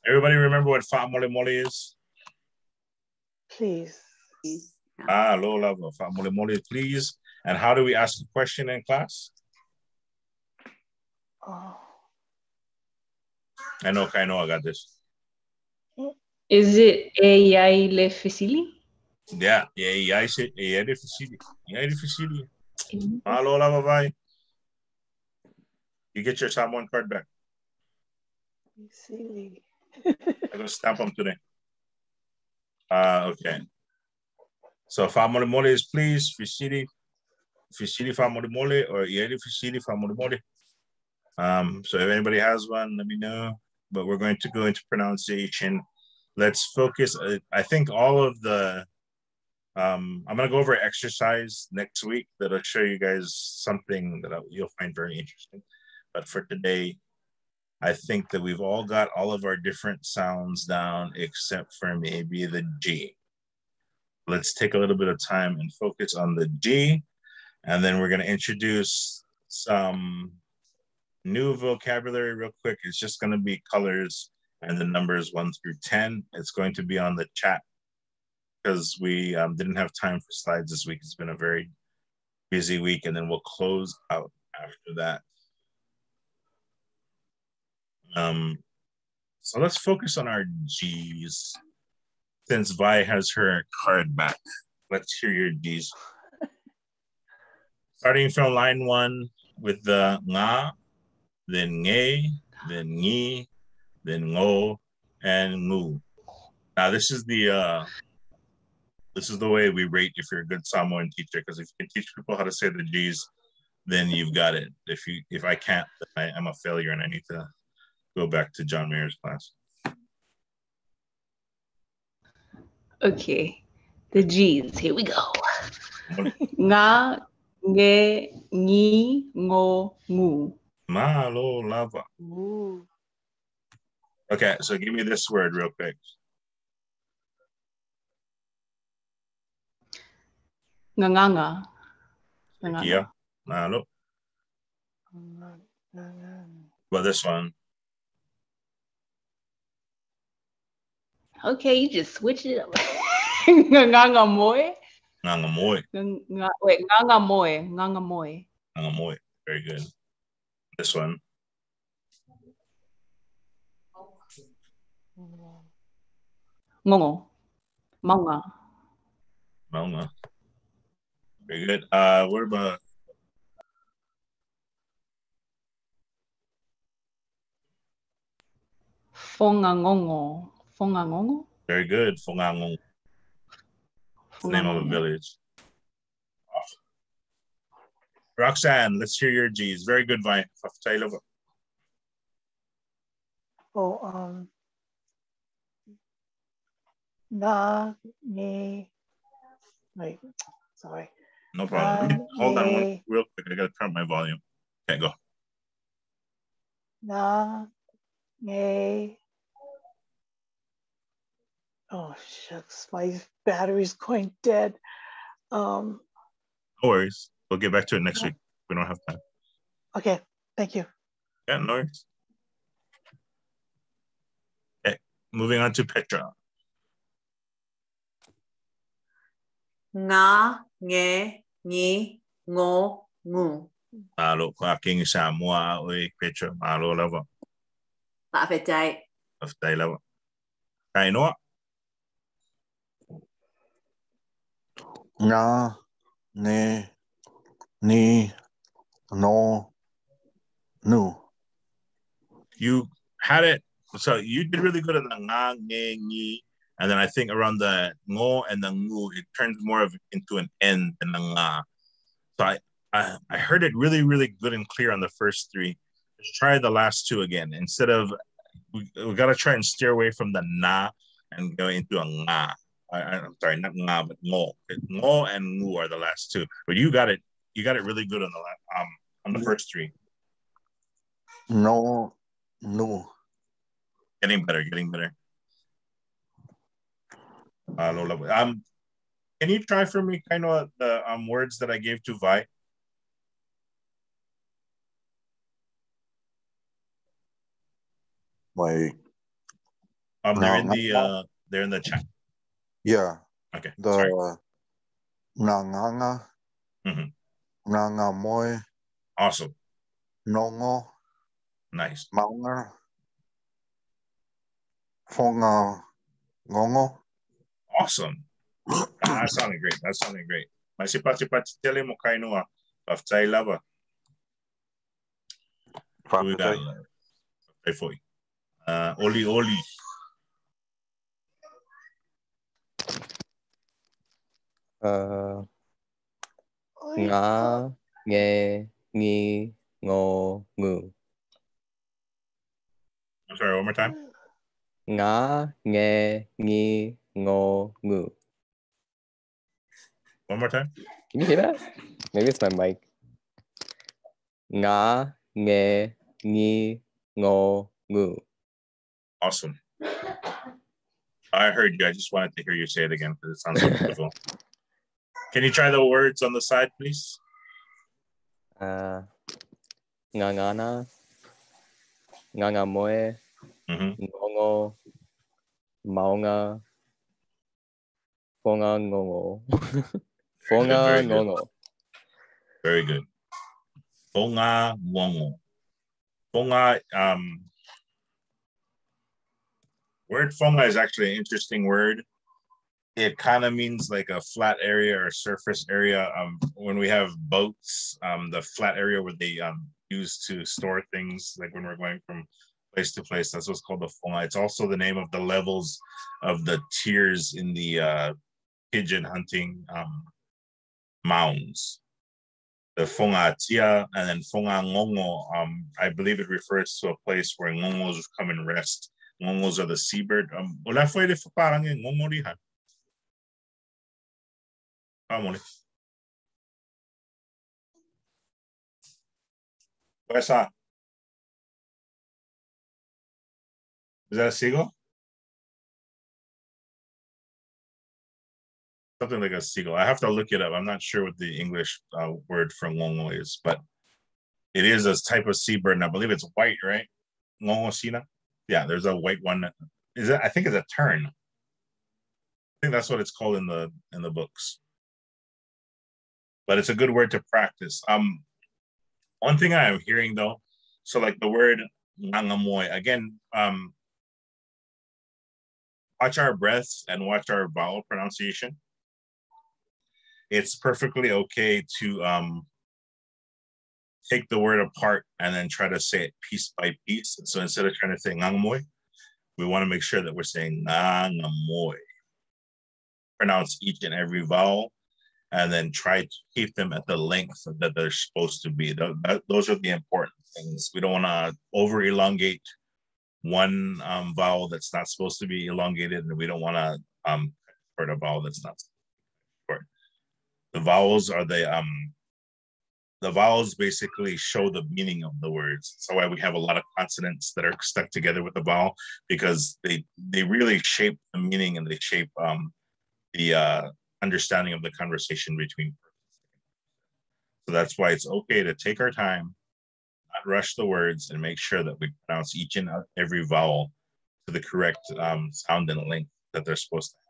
Everybody remember what fa mole mole is? Please. Lola, fa mole mole, please. And how do we ask a question in class? I know, I got this. Is it AI le facili? Yeah, AI le facili. AI le facili. Lola, bye-bye. You get your Samoan card back. I'm gonna stamp them today. Okay. So family mole is please, Fisili family mole or Yeli Fisili family mole. So if anybody has one, let me know. But we're going to go into pronunciation. Let's focus. I think all of the I'm gonna go over exercise next week that'll show you guys something that you'll find very interesting. But for today, I think that we've all got all of our different sounds down except for maybe the G. Let's take a little bit of time and focus on the G, and then we're going to introduce some new vocabulary real quick. It's just going to be colors and the numbers 1 through 10. It's going to be on the chat because we didn't have time for slides this week. It's been a very busy week, and then we'll close out after that. So let's focus on our G's. Since Vi has her card back, let's hear your G's. Starting from line 1 with the nga, then nge, then ngi, then ngo, and ngu. Now this is the way we rate if you're a good Samoan teacher, because if you can teach people how to say the G's, then you've got it. If I can't, then I'm a failure and I need to go back to John Mayer's class. Okay, the G's, here we go. Nga, nge, ngi, ngo, ngu. Malo lava. Ooh. Okay, so give me this word real quick. Nganganga. Yeah, malo. Well, this one. Okay, you just switch it up. Ngangamoy. Ngangamoy. Wait, ngangamoy. Ngangamoy. Ngangamoy. Very good. This one. Ngongo. Maunga. Maunga. Very good. What about Fongangongo. Fongangongo? Very good. Fongangongo. Name of a village. Roxanne, let's hear your G's. Very good, Vi. Faafetai lava. Oh, na, ni, wait, sorry. No problem. Hold on real quick. I gotta turn my volume. Okay, go. Na, ni. Oh shucks, my battery's going dead. No worries. We'll get back to it next week. We don't have time. Okay, thank you. Yeah, no worries. Okay, moving on to Petra. Nga, nge, ni, ngo, ngu. Malo ko aking Samoa o Petra. Malo lava. Faafetai. Faafetai lava. Kainoa. Nga, ne, ni, no, nu. You had it. So you did really good at the nga, nge, ni. And then I think around the ngo and the ngu, it turns more of into an N than the nga. So I heard it really, really good and clear on the first three. Let's try the last two again. Instead of, we got to try and steer away from the na and go into a nga. I'm sorry, not nga, but ngo. Ngo and ngu are the last two. But you got it really good on the first three. No, nu. Getting better. Can you try for me kind of the words that I gave to Vi? Like they're in the chat. Yeah. Okay. The nganga, nganga moy. Awesome. Nongo. Nice. Maunga. Fonga ngongo. Awesome. That sounded great. My sipati tele mo kainoa of Faafetai lava. Faafetai. Oli. Nga, nge, ni, ngo, ngu. I'm sorry, one more time. Nga, nge, ni, ngo, ngu. One more time. Can you hear that? Maybe it's my mic. Nga, nge, ni, ngo, ngu. Awesome. I heard you. I just wanted to hear you say it again because it sounds so beautiful. Can you try the words on the side, please? Ngangana, ngangamoe, ngongo, maunga, fonga ngongo. Fonga ngongo. Very good. Fonga ngongo. Fonga, word fonga is actually an interesting word. It kind of means like a flat area or surface area. When we have boats, the flat area where they use to store things, like when we're going from place to place, that's what's called the fonga. It's also the name of the levels of the tiers in the pigeon hunting mounds. The fonga tia and then fonga ngongo, I believe it refers to a place where ngongos come and rest. Ngongos are the seabird. Wala pwede parang ngongo dihan. Where's that? Is that a seagull? Something like a seagull. I have to look it up. I'm not sure what the English word for ngongo is, but it is a type of seabird, and I believe it's white, right? Ngongo sina? Yeah, there's a white one. I think it's a tern. I think that's what it's called in the books. But it's a good word to practice. One thing I am hearing though, so like the word ngangamoy, again, watch our breaths and watch our vowel pronunciation. It's perfectly okay to take the word apart and then try to say it piece by piece. So instead of trying to say ngangamoy, we want to make sure that we're saying ngangamoy. Pronounce each and every vowel and then try to keep them at the length that they're supposed to be. Those are the important things. We don't want to over elongate one vowel that's not supposed to be elongated, and we don't want to short a vowel that's not short. The vowels are the vowels basically show the meaning of the words. That's why we have a lot of consonants that are stuck together with the vowel, because they really shape the meaning, and they shape the understanding of the conversation between. So that's why it's okay to take our time, not rush the words, and make sure that we pronounce each and every vowel to the correct sound and length that they're supposed to have.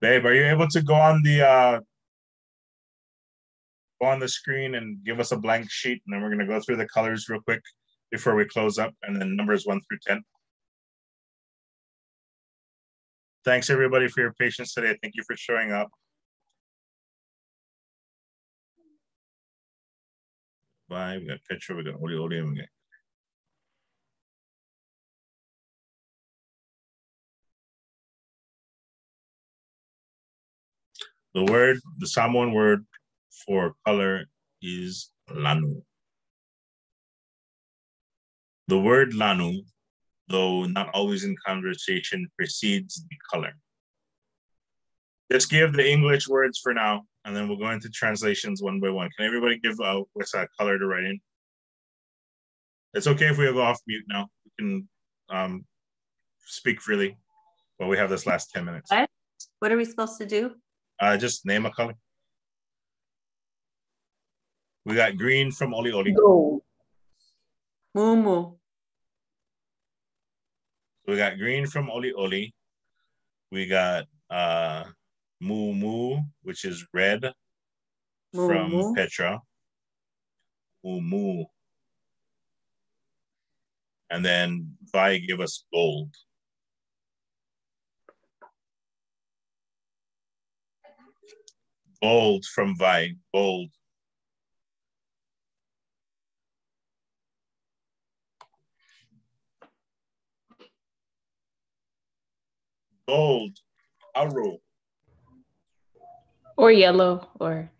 Babe, are you able to go on the screen and give us a blank sheet, and then we're going to go through the colors real quick before we close up, and then numbers 1 through 10. Thanks everybody for your patience today. Thank you for showing up. Bye. We got Petra, we got Oli Oli, and we got the Samoan word for color is lanu. The word lanu, though not always in conversation, precedes the color. Let's give the English words for now, and then we'll go into translations one by one. Can everybody give what's that color to write in? It's okay if we go off mute now. We can speak freely, but we have this last 10 minutes. What are we supposed to do? Just name a color. We got green from Oli Oli. Gold. Mumu. We got green from Oli Oli. We got Mumu, which is red from Petra. Mumu. And then Vi give us gold. Gold from Vi, gold. Gold, arrow. Or yellow, or.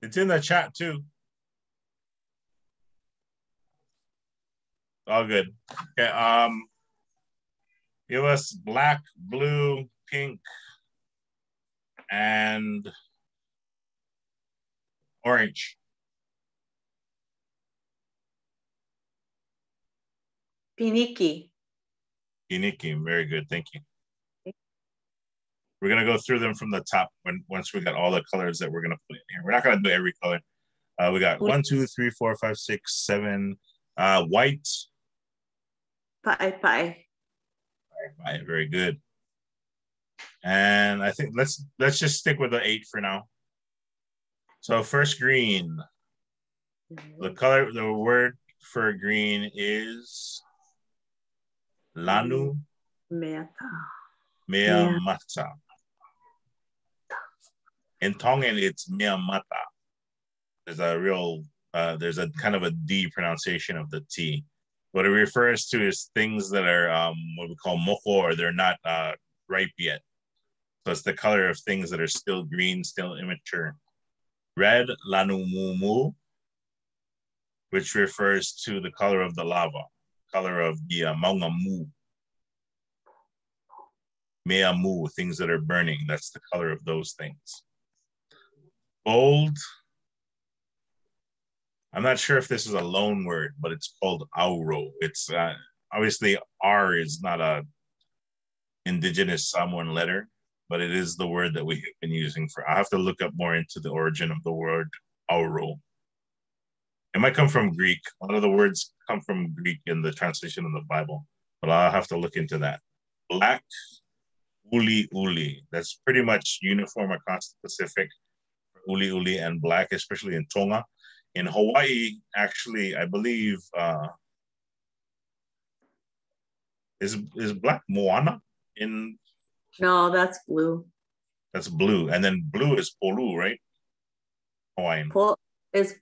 It's in the chat too. All good. Okay, give us black, blue, pink, and orange. Piniki. Piniki, very good, thank you. We're gonna go through them from the top once we got all the colors that we're gonna put in here. We're not gonna do every color. We got 1, 2, 3, 4, 5, 6, 7. White. Pai. Very good. And I think let's just stick with the 8 for now. So first green. The word for green is lanu. Mea mata. In Tongan, it's mea mata. There's a kind of a D pronunciation of the T. What it refers to is things that are what we call moko, or they're not ripe yet. So it's the color of things that are still green, still immature. Red, lanu mumu, which refers to the color of the lava, color of the maunga mu. Mea mu, things that are burning. That's the color of those things. Gold. I'm not sure if this is a loan word, but it's called auro. It's obviously R is not a indigenous Samoan letter, but it is the word that we have been using for. I have to look up more into the origin of the word auro. It might come from Greek. A lot of the words come from Greek in the translation of the Bible, but I'll have to look into that. Black, uli uli. That's pretty much uniform across the Pacific. Uli uli and black, especially in Tonga. In Hawaii, actually, I believe is black Moana in? No, that's blue. That's blue, and then blue is polu, right? Hawaiian. Isn't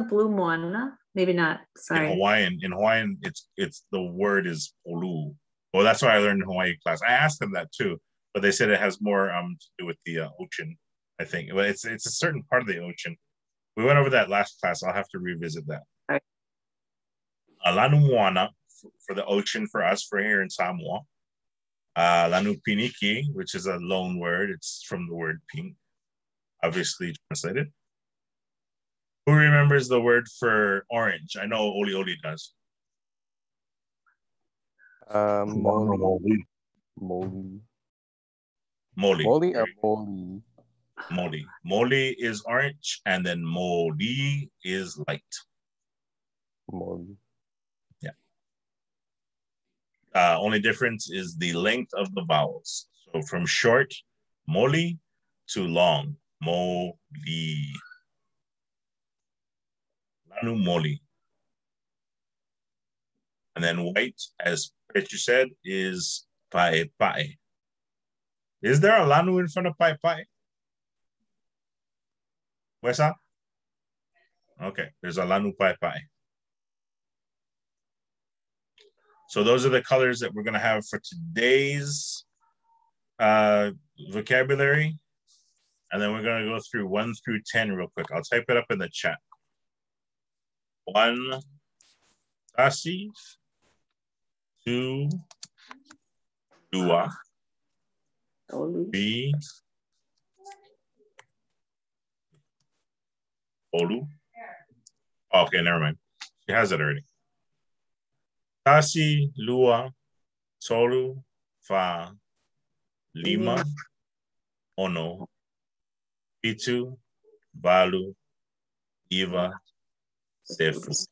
blue Moana? Maybe not. Sorry. In Hawaiian, it's the word is olu. Well, that's what I learned in Hawaii class. I asked them that too, but they said it has more to do with the ocean. I think, but it's a certain part of the ocean. We went over that last class. I'll have to revisit that. Right. Lanu moana for the ocean for us for here in Samoa. Lanu piniki, which is a loan word. It's from the word pink, obviously translated. Who remembers the word for orange? I know Oli Oli does. Moli. Moli is orange, and then moli is light. Moli. Yeah. Only difference is the length of the vowels. So from short, moli, to long, moli. Lanu moli. And then white, as Petru said, is Faafetai. Is there a lanu in front of Faafetai? Where's that? Okay, there's a lanu Faafetai. So those are the colors that we're going to have for today's vocabulary. And then we're going to go through 1 through 10 real quick. I'll type it up in the chat. 1, tasi. 2, dua. 3, olu. Oh, okay, never mind. She has it already. Tasi, lua, tolu, fa, lima, ono, pitu, valu, iwa, sefu.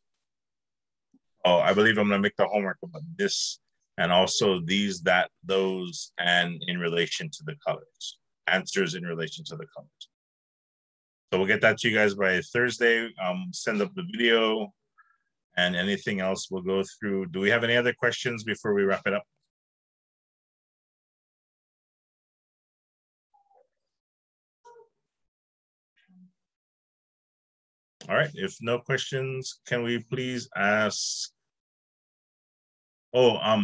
Oh, I believe I'm going to make the homework about this and also these, that, those, and in relation to the colors. Answers in relation to the colors. So we'll get that to you guys by Thursday. Send up the video and anything else we'll go through. Do we have any other questions before we wrap it up? All right, if no questions, can we please ask? Oh, I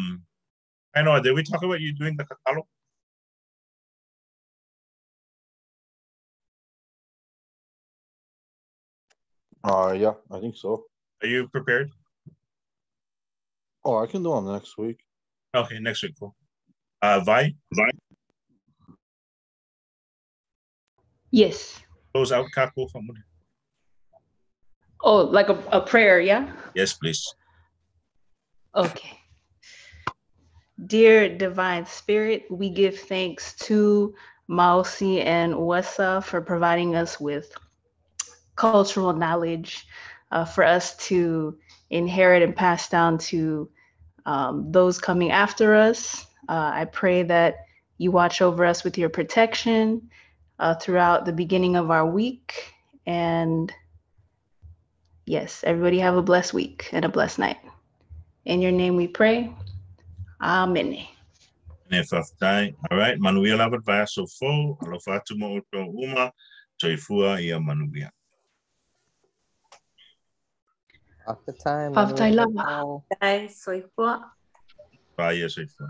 know, did we talk about you doing the kakalo? Yeah, I think so. Are you prepared? Oh, I can do them next week. Okay, next week, cool. Vi? Yes. Close out kako. Oh, like a prayer, yeah? Yes, please. Okay. Dear Divine Spirit, we give thanks to Mausi and Uesa for providing us with cultural knowledge for us to inherit and pass down to those coming after us. I pray that you watch over us with your protection throughout the beginning of our week. And yes, everybody have a blessed week and a blessed night. In your name we pray. Amen. Faafetai. All right, manuia labat vai so fo, alofatu mo uto uma, toifua ia manuia. Faafetai. Faafetai lava. Faafetai, soifua. Vai ia soifua.